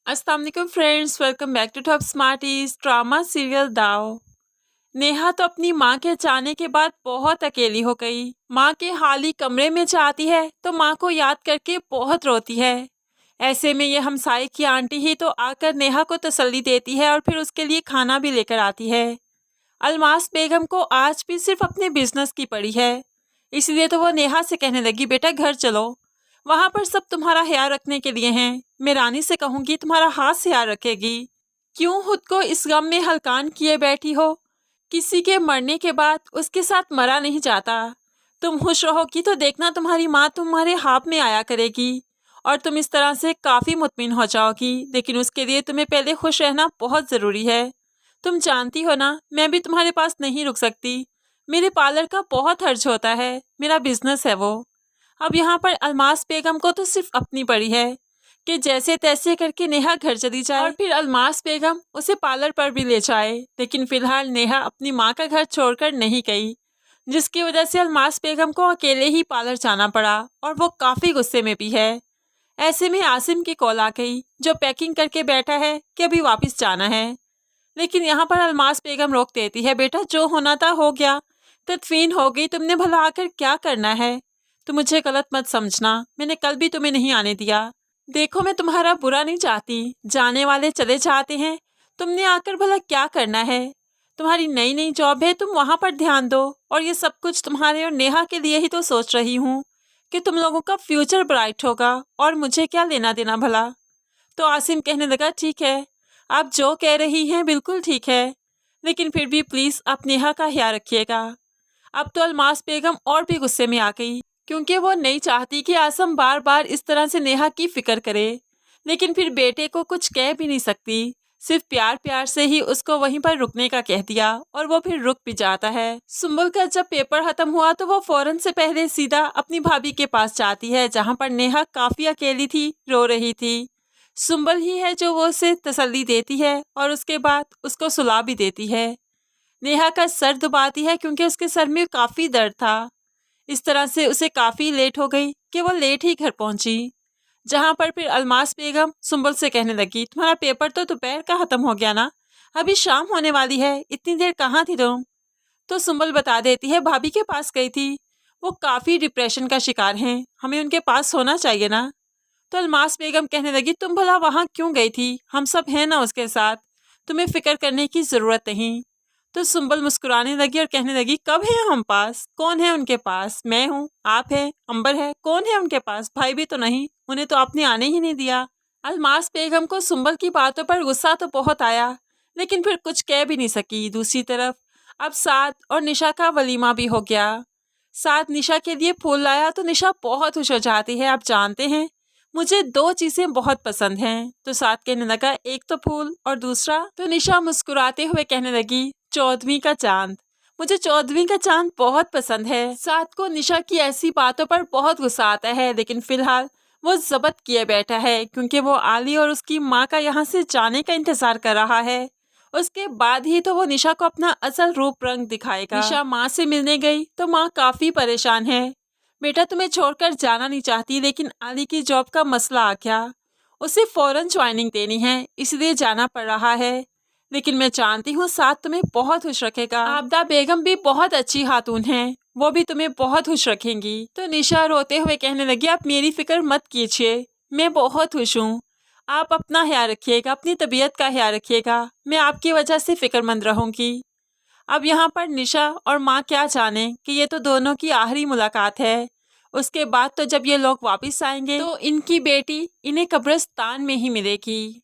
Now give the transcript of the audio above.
अस्सलाम वालेकुम friends, welcome back to top smarties drama serial दाव। नेहा तो अपनी माँ के जाने के बाद बहुत अकेली हो गई। माँ के खाली कमरे में जाती है तो माँ को याद करके बहुत रोती है। ऐसे में ये हमसाए की आंटी ही तो आकर नेहा को तसल्ली देती है और फिर उसके लिए खाना भी लेकर आती है। अलमास बेगम को आज भी सिर्फ अपने बिजनेस की पड़ी है, इसलिए तो वो नेहा से कहने लगी, बेटा घर चलो, वहां पर सब तुम्हारा ख्याल रखने के लिए हैं। मैं रानी से कहूंगी तुम्हारा हाथ से ख्याल रखेगी। क्यों खुद को इस गम में हलकान किए बैठी हो? किसी के मरने के बाद उसके साथ मरा नहीं जाता। तुम खुश रहोगी तो देखना तुम्हारी माँ तुम्हारे हाथ में आया करेगी और तुम इस तरह से काफ़ी मुतमिन हो जाओगी। लेकिन उसके लिए तुम्हें पहले खुश रहना बहुत ज़रूरी है। तुम जानती हो ना, मैं भी तुम्हारे पास नहीं रुक सकती। मेरे पार्लर का बहुत खर्च होता है, मेरा बिजनेस है वो। अब यहाँ पर अलमास बेगम को तो सिर्फ अपनी पड़ी है कि जैसे तैसे करके नेहा घर चली जाए और फिर अलमास बेगम उसे पार्लर पर भी ले जाए। लेकिन फिलहाल नेहा अपनी माँ का घर छोड़कर नहीं गई, जिसकी वजह से अलमास बेगम को अकेले ही पार्लर जाना पड़ा और वो काफ़ी गुस्से में भी है। ऐसे में आसिम की कॉल आ गई, जो पैकिंग करके बैठा है कि अभी वापस जाना है। लेकिन यहाँ पर अलमास बेगम रोक देती है, बेटा जो होना था हो गया, तदफीन हो गई, तुमने भला आकर क्या करना है? तो मुझे गलत मत समझना, मैंने कल भी तुम्हें नहीं आने दिया। देखो मैं तुम्हारा बुरा नहीं चाहती, जाने वाले चले जाते हैं, तुमने आकर भला क्या करना है? तुम्हारी नई नई जॉब है, तुम वहाँ पर ध्यान दो। और ये सब कुछ तुम्हारे और नेहा के लिए ही तो सोच रही हूँ कि तुम लोगों का फ्यूचर ब्राइट होगा, और मुझे क्या लेना देना भला। तो आसिम कहने लगा, ठीक है, आप जो कह रही हैं बिल्कुल ठीक है, लेकिन फिर भी प्लीज़ आप नेहा का ख्याल रखिएगा। अब तो अलमास बेगम और भी गुस्से में आ गई, क्योंकि वो नहीं चाहती कि आसम बार बार इस तरह से नेहा की फिक्र करे, लेकिन फिर बेटे को कुछ कह भी नहीं सकती। सिर्फ प्यार प्यार से ही उसको वहीं पर रुकने का कह दिया और वो फिर रुक भी जाता है। सुंबल का जब पेपर खत्म हुआ तो वो फौरन से पहले सीधा अपनी भाभी के पास जाती है, जहाँ पर नेहा काफ़ी अकेली थी, रो रही थी। सुंबल ही है जो वो उसे तसल्ली देती है और उसके बाद उसको सुला भी देती है। नेहा का सर दबाती है क्योंकि उसके सर में काफ़ी दर्द था। इस तरह से उसे काफ़ी लेट हो गई कि वो लेट ही घर पहुंची, जहां पर फिर अलमास बेगम सुंबल से कहने लगी, तुम्हारा पेपर तो दोपहर का ख़त्म हो गया ना, अभी शाम होने वाली है, इतनी देर कहाँ थी तुम? तो सुंबल बता देती है, भाभी के पास गई थी, वो काफ़ी डिप्रेशन का शिकार हैं, हमें उनके पास होना चाहिए ना। तो अलमास बेगम कहने लगी, तुम भला वहाँ क्यों गई थी? हम सब हैं ना उसके साथ, तुम्हें फिक्र करने की ज़रूरत नहीं। तो सुंबल मुस्कुराने लगी और कहने लगी, कब है हम पास? कौन है उनके पास? मैं हूँ, आप है, अंबर है, कौन है उनके पास? भाई भी तो नहीं, उन्हें तो आपने आने ही नहीं दिया। अलमास बेगम को सुंबल की बातों पर गुस्सा तो बहुत आया, लेकिन फिर कुछ कह भी नहीं सकी। दूसरी तरफ अब साद और निशा का वलीमा भी हो गया। साद निशा के लिए फूल लाया तो निशा बहुत खुश हो जाती है। आप जानते हैं, मुझे दो चीज़ें बहुत पसंद हैं। तो साद कहने लगा, एक तो फूल और दूसरा? तो निशा मुस्कुराते हुए कहने लगी, चौदहवीं का चांद। मुझे चौदहवीं का चांद बहुत पसंद है। साद को निशा की ऐसी बातों पर बहुत गुस्सा आता है, लेकिन फिलहाल वो जब्त किए बैठा है, क्योंकि वो आली और उसकी माँ का यहाँ से जाने का इंतजार कर रहा है। उसके बाद ही तो वो निशा को अपना असल रूप रंग दिखाएगा। निशा माँ से मिलने गई तो माँ काफ़ी परेशान है। बेटा तुम्हें छोड़कर जाना नहीं चाहती, लेकिन आली की जॉब का मसला आ गया, उसे फ़ौरन ज्वाइनिंग देनी है, इसलिए जाना पड़ रहा है। लेकिन मैं जानती हूँ साथ तुम्हें बहुत खुश रखेगा। आबदा बेगम भी बहुत अच्छी खातून हैं, वो भी तुम्हें बहुत खुश रखेंगी। तो निशा रोते हुए कहने लगी, आप मेरी फिक्र मत कीजिए, मैं बहुत खुश हूँ। आप अपना ख्याल रखिएगा, अपनी तबीयत का ख्याल रखिएगा, मैं आपकी वजह से फिक्रमंद रहूँगी। अब यहाँ पर निशा और माँ क्या जाने कि ये तो दोनों की आखिरी मुलाकात है। उसके बाद तो जब ये लोग वापस आएंगे तो इनकी बेटी इन्हें कब्रिस्तान में ही मिलेगी।